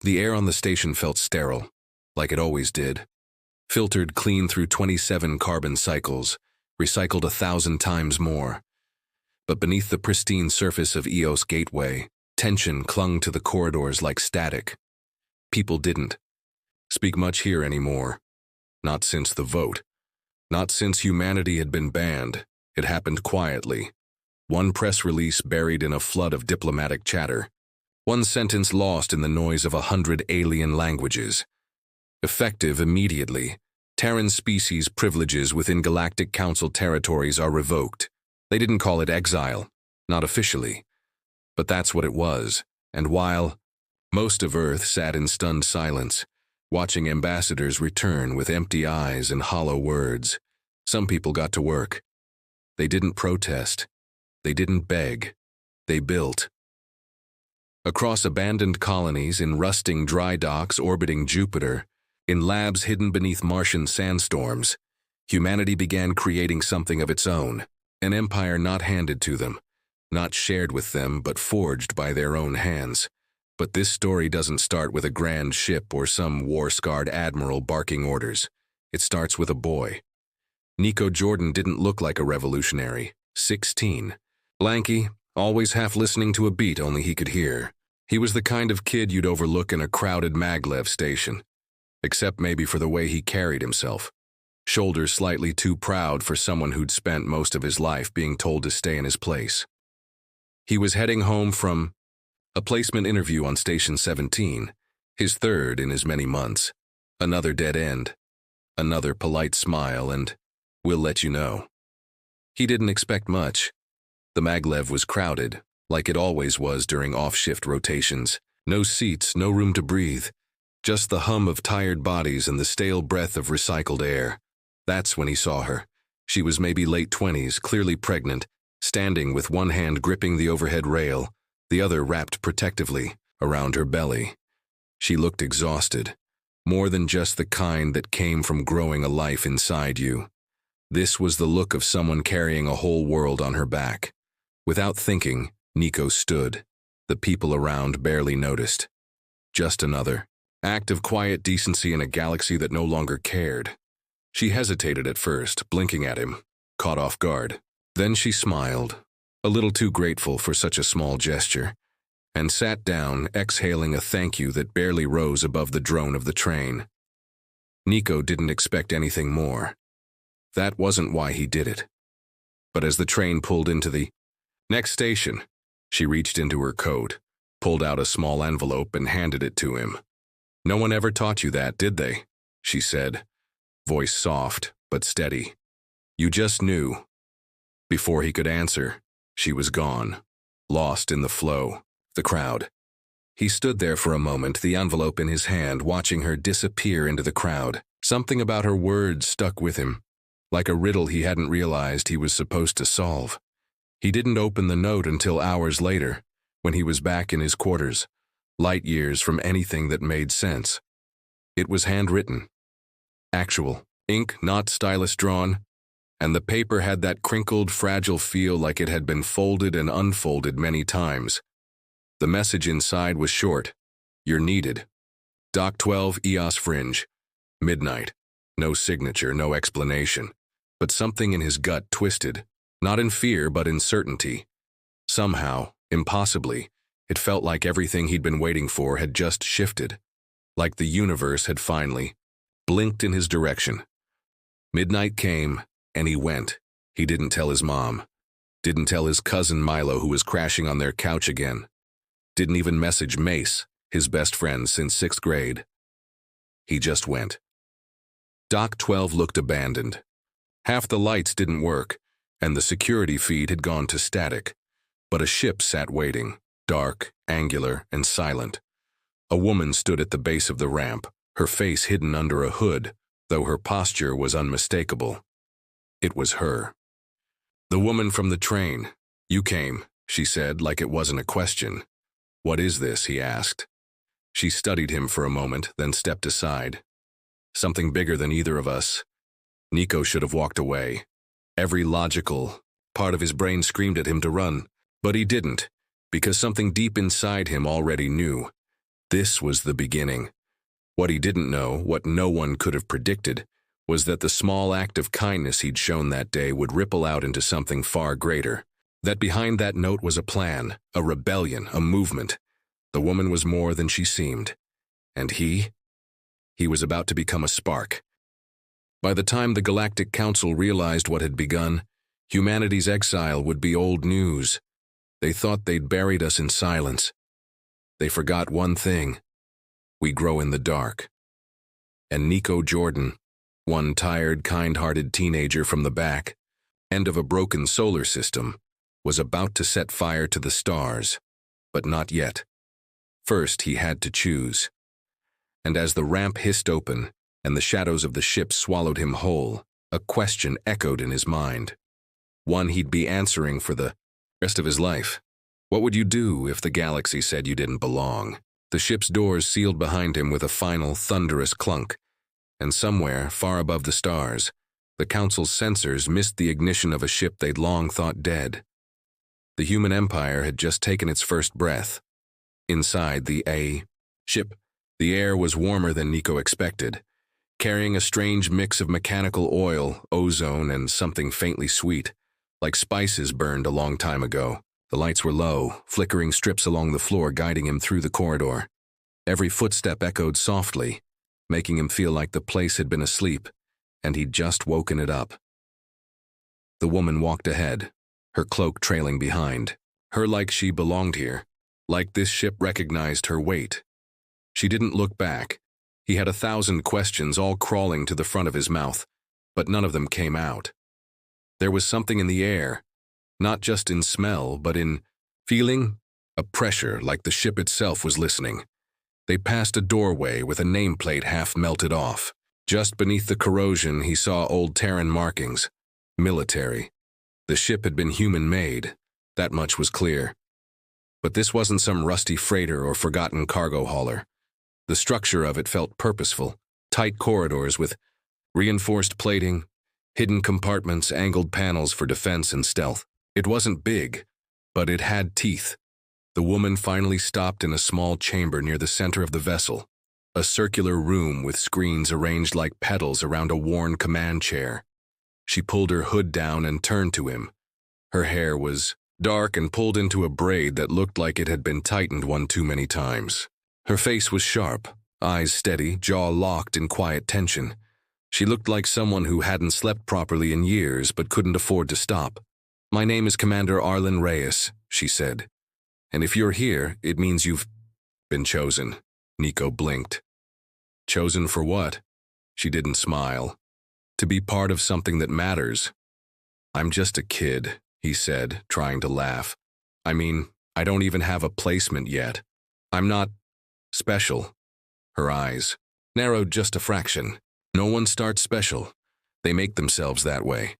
The air on the station felt sterile, like it always did. Filtered clean through 27 carbon cycles, recycled 1,000 times more. But beneath the pristine surface of EOS Gateway, tension clung to the corridors like static. People didn't speak much here anymore. Not since the vote. Not since humanity had been banned. It happened quietly. One press release buried in a flood of diplomatic chatter. One sentence lost in the noise of 100 alien languages. Effective immediately, Terran species privileges within Galactic Council territories are revoked. They didn't call it exile, not officially. But that's what it was, and while most of Earth sat in stunned silence, watching ambassadors return with empty eyes and hollow words, some people got to work. They didn't protest. They didn't beg. They built. Across abandoned colonies, in rusting dry docks orbiting Jupiter, in labs hidden beneath Martian sandstorms, humanity began creating something of its own, an empire not handed to them, not shared with them, but forged by their own hands. But this story doesn't start with a grand ship or some war-scarred admiral barking orders. It starts with a boy. Nico Jordan didn't look like a revolutionary. 16. Lanky, always half listening to a beat only he could hear. He was the kind of kid you'd overlook in a crowded maglev station, except maybe for the way he carried himself. Shoulders slightly too proud for someone who'd spent most of his life being told to stay in his place. He was heading home from a placement interview on Station 17, his third in as many months. Another dead end. Another polite smile and, "We'll let you know." He didn't expect much. The maglev was crowded, like it always was during off-shift rotations. No seats, no room to breathe. Just the hum of tired bodies and the stale breath of recycled air. That's when he saw her. She was maybe late 20s, clearly pregnant, standing with one hand gripping the overhead rail, the other wrapped protectively around her belly. She looked exhausted, more than just the kind that came from growing a life inside you. This was the look of someone carrying a whole world on her back. Without thinking, Nico stood. The people around barely noticed. Just another act of quiet decency in a galaxy that no longer cared. She hesitated at first, blinking at him, caught off guard. Then she smiled, a little too grateful for such a small gesture, and sat down, exhaling a thank you that barely rose above the drone of the train. Nico didn't expect anything more. That wasn't why he did it. But as the train pulled into the next station, she reached into her coat, pulled out a small envelope and handed it to him. "No one ever taught you that, did they?" she said, voice soft but steady. "You just knew." Before he could answer, she was gone, lost in the flow, the crowd. He stood there for a moment, the envelope in his hand, watching her disappear into the crowd. Something about her words stuck with him, like a riddle he hadn't realized he was supposed to solve. He didn't open the note until hours later, when he was back in his quarters, light years from anything that made sense. It was handwritten. Actual, ink, not stylus drawn, and the paper had that crinkled, fragile feel like it had been folded and unfolded many times. The message inside was short. "You're needed. Dock 12, EOS Fringe. Midnight." No signature, no explanation. But something in his gut twisted, not in fear but in certainty. Somehow, impossibly, it felt like everything he'd been waiting for had just shifted, like the universe had finally blinked in his direction. Midnight came, and he went. He didn't tell his mom. Didn't tell his cousin Milo, who was crashing on their couch again. Didn't even message Mace, his best friend since 6th grade. He just went. Dock 12 looked abandoned. Half the lights didn't work, and the security feed had gone to static. But a ship sat waiting, dark, angular, and silent. A woman stood at the base of the ramp, her face hidden under a hood, though her posture was unmistakable. It was her. "The woman from the train. You came," she said, like it wasn't a question. "What is this?" he asked. She studied him for a moment, then stepped aside. "Something bigger than either of us." Nico should have walked away. Every logical part of his brain screamed at him to run, but he didn't, because something deep inside him already knew. This was the beginning. What he didn't know, what no one could have predicted, was that the small act of kindness he'd shown that day would ripple out into something far greater. That behind that note was a plan, a rebellion, a movement. The woman was more than she seemed. And he was about to become a spark. By the time the Galactic Council realized what had begun, humanity's exile would be old news. They thought they'd buried us in silence. They forgot one thing. We grow in the dark. And Nico Jordan, one tired, kind-hearted teenager from the back end of a broken solar system, was about to set fire to the stars, but not yet. First, he had to choose. And as the ramp hissed open and the shadows of the ship swallowed him whole, a question echoed in his mind. One he'd be answering for the rest of his life. What would you do if the galaxy said you didn't belong? The ship's doors sealed behind him with a final, thunderous clunk, and somewhere, far above the stars, the Council's sensors missed the ignition of a ship they'd long thought dead. The human empire had just taken its first breath. Inside the ship, the air was warmer than Nico expected, carrying a strange mix of mechanical oil, ozone, and something faintly sweet, like spices burned a long time ago. The lights were low, flickering strips along the floor guiding him through the corridor. Every footstep echoed softly, making him feel like the place had been asleep, and he'd just woken it up. The woman walked ahead, her cloak trailing behind. Her like she belonged here, like this ship recognized her weight. She didn't look back. He had 1,000 questions all crawling to the front of his mouth, but none of them came out. There was something in the air, not just in smell, but in feeling, a pressure like the ship itself was listening. They passed a doorway with a nameplate half melted off. Just beneath the corrosion, he saw old Terran markings. Military. The ship had been human-made. That much was clear. But this wasn't some rusty freighter or forgotten cargo hauler. The structure of it felt purposeful, tight corridors with reinforced plating, hidden compartments, angled panels for defense and stealth. It wasn't big, but it had teeth. The woman finally stopped in a small chamber near the center of the vessel, a circular room with screens arranged like petals around a worn command chair. She pulled her hood down and turned to him. Her hair was dark and pulled into a braid that looked like it had been tightened one too many times. Her face was sharp, eyes steady, jaw locked in quiet tension. She looked like someone who hadn't slept properly in years but couldn't afford to stop. "My name is Commander Arlen Reyes," she said. "And if you're here, it means you've been chosen." Nico blinked. Chosen for what? She didn't smile. To be part of something that matters. "I'm just a kid," he said, trying to laugh. "I mean, I don't even have a placement yet. I'm not special." Her eyes narrowed just a fraction. No one starts special. They make themselves that way.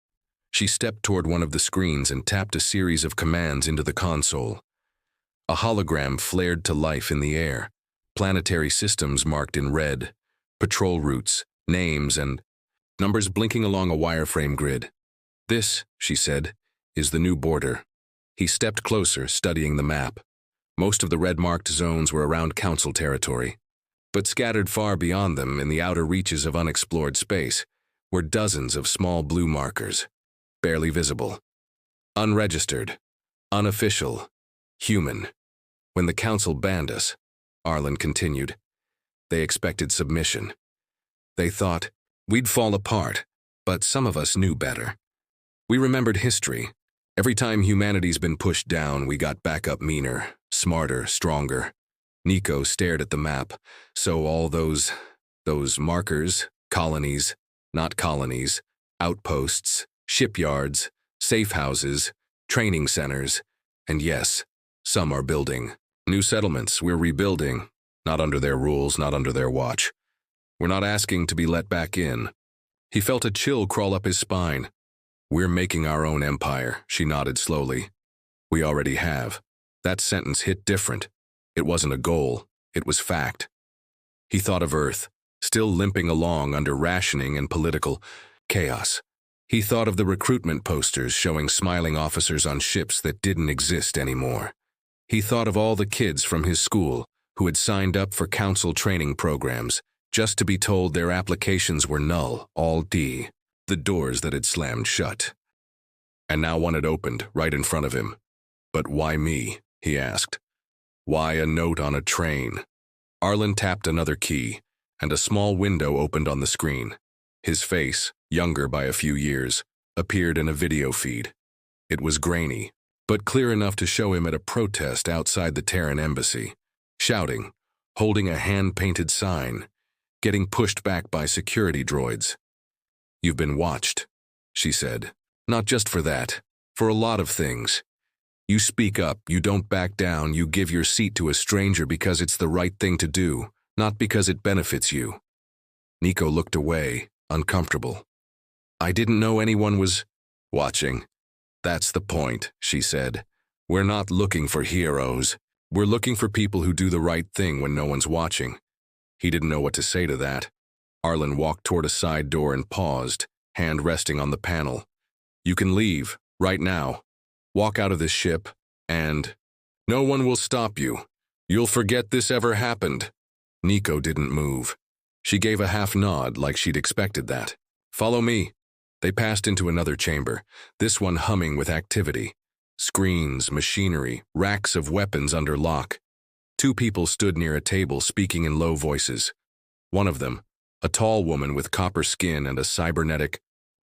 She stepped toward one of the screens and tapped a series of commands into the console. A hologram flared to life in the air. Planetary systems marked in red, patrol routes, names, and numbers blinking along a wireframe grid. "This," she said, "is the new border." He stepped closer, studying the map. Most of the red-marked zones were around Council territory, but scattered far beyond them in the outer reaches of unexplored space were dozens of small blue markers, barely visible. Unregistered, unofficial, human. When the Council banned us, Arlen continued, they expected submission. They thought we'd fall apart, but some of us knew better. We remembered history. Every time humanity's been pushed down, we got back up meaner, smarter, stronger. Nico stared at the map. So all those markers, colonies, not colonies, outposts, shipyards, safe houses, training centers, and yes, some are building. New settlements, we're rebuilding. Not under their rules, not under their watch. We're not asking to be let back in. He felt a chill crawl up his spine. We're making our own empire, she nodded slowly. We already have. That sentence hit different. It wasn't a goal, it was fact. He thought of Earth, still limping along under rationing and political chaos. He thought of the recruitment posters showing smiling officers on ships that didn't exist anymore. He thought of all the kids from his school who had signed up for council training programs just to be told their applications were null, all D, the doors that had slammed shut. And now one had opened right in front of him. But why me? He asked. Why a note on a train? Arlen tapped another key, and a small window opened on the screen. His face, younger by a few years, appeared in a video feed. It was grainy, but clear enough to show him at a protest outside the Terran embassy, shouting, holding a hand-painted sign, getting pushed back by security droids. You've been watched, she said. Not just for that, for a lot of things. You speak up, you don't back down, you give your seat to a stranger because it's the right thing to do, not because it benefits you. Nico looked away, uncomfortable. I didn't know anyone was watching. That's the point, she said. We're not looking for heroes. We're looking for people who do the right thing when no one's watching. He didn't know what to say to that. Arlen walked toward a side door and paused, hand resting on the panel. You can leave, right now. Walk out of this ship, and no one will stop you. You'll forget this ever happened. Nico didn't move. She gave a half nod like she'd expected that. Follow me. They passed into another chamber, this one humming with activity. Screens, machinery, racks of weapons under lock. Two people stood near a table speaking in low voices. One of them, a tall woman with copper skin and a cybernetic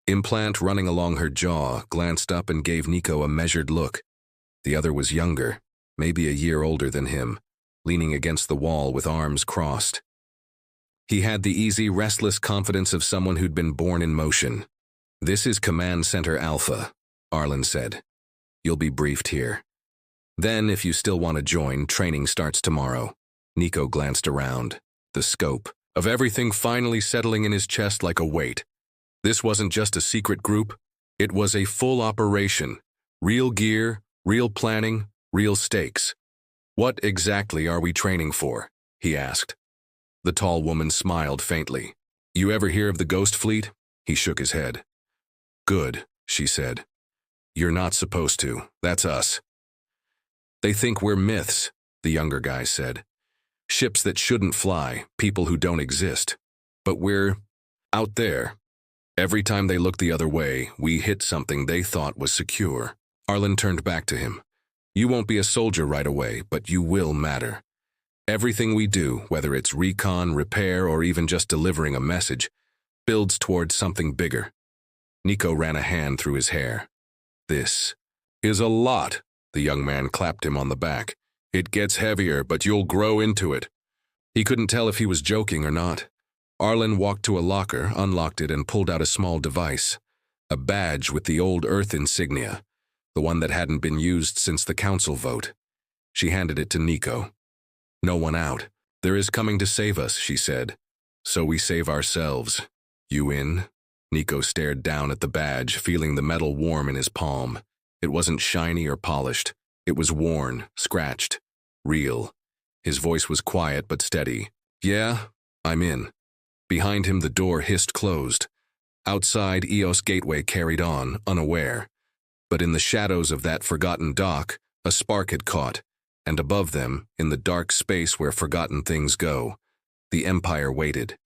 implant running along her jaw, glanced up and gave Nico a measured look. The other was younger, maybe a year older than him, leaning against the wall with arms crossed. He had the easy, restless confidence of someone who'd been born in motion. This is Command Center Alpha, Arlen said. You'll be briefed here. Then, if you still want to join, training starts tomorrow. Nico glanced around, the scope of everything finally settling in his chest like a weight. This wasn't just a secret group, it was a full operation. Real gear, real planning, real stakes. What exactly are we training for? He asked. The tall woman smiled faintly. You ever hear of the Ghost Fleet? He shook his head. Good, she said. You're not supposed to. That's us. They think we're myths, the younger guy said. Ships that shouldn't fly, people who don't exist. But we're out there. Every time they look the other way, we hit something they thought was secure. Arlen turned back to him. You won't be a soldier right away, but you will matter. Everything we do, whether it's recon, repair, or even just delivering a message, builds towards something bigger. Nico ran a hand through his hair. This is a lot, the young man clapped him on the back. It gets heavier, but you'll grow into it. He couldn't tell if he was joking or not. Arlen walked to a locker, unlocked it, and pulled out a small device. A badge with the old Earth insignia, the one that hadn't been used since the council vote. She handed it to Nico. No one out. There is coming to save us, she said. So we save ourselves. You in? Nico stared down at the badge, feeling the metal warm in his palm. It wasn't shiny or polished. It was worn, scratched, real. His voice was quiet but steady. Yeah, I'm in. Behind him, the door hissed closed. Outside, Eos Gateway carried on, unaware. But in the shadows of that forgotten dock, a spark had caught, and above them, in the dark space where forgotten things go, the Empire waited.